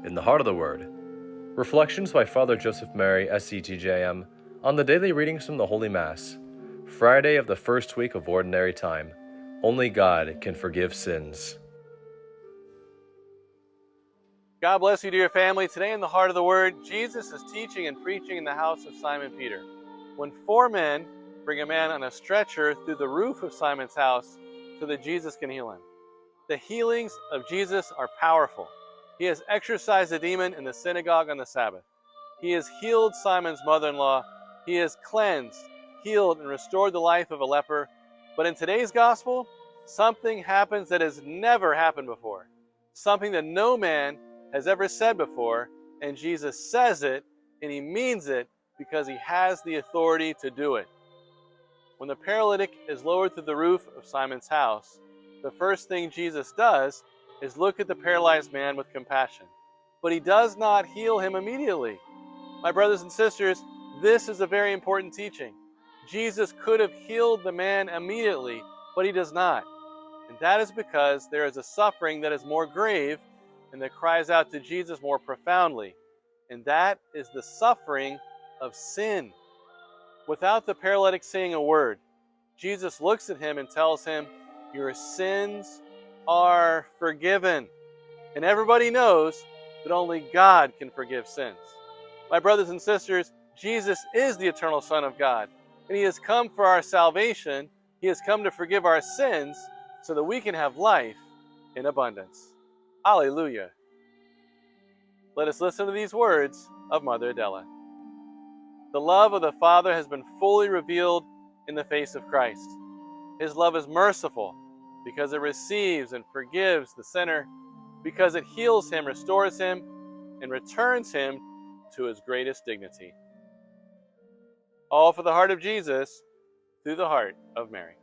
In the Heart of the Word. Reflections by Father Joseph Mary, SCTJM, on the daily readings from the Holy Mass. Friday of the first week of Ordinary Time. Only God can forgive sins. God bless you, dear family. Today in the Heart of the Word, Jesus is teaching and preaching in the house of Simon Peter. When 4 men bring a man on a stretcher through the roof of Simon's house so that Jesus can heal him. The healings of Jesus are powerful. He has exorcised a demon in the synagogue on the Sabbath. He has healed Simon's mother-in-law. He has cleansed, healed, and restored the life of a leper. But in today's gospel, something happens that has never happened before. Something that no man has ever said before, and Jesus says it, and he means it because he has the authority to do it. When the paralytic is lowered through the roof of Simon's house, the first thing Jesus does is look at the paralyzed man with compassion. But he does not heal him immediately. My brothers and sisters, this is a very important teaching. Jesus could have healed the man immediately, but he does not. And that is because there is a suffering that is more grave and that cries out to Jesus more profoundly. And that is the suffering of sin. Without the paralytic saying a word, Jesus looks at him and tells him, "Your sins are forgiven." And everybody knows that only God can forgive sins. My brothers and sisters, Jesus is the eternal Son of God, and he has come for our salvation. He has come to forgive our sins so that we can have life in abundance. Alleluia. Let us listen to these words of Mother Adela. The love of the Father has been fully revealed in the face of Christ. His love is merciful because it receives and forgives the sinner, because it heals him, restores him, and returns him to his greatest dignity. All for the heart of Jesus, through the heart of Mary.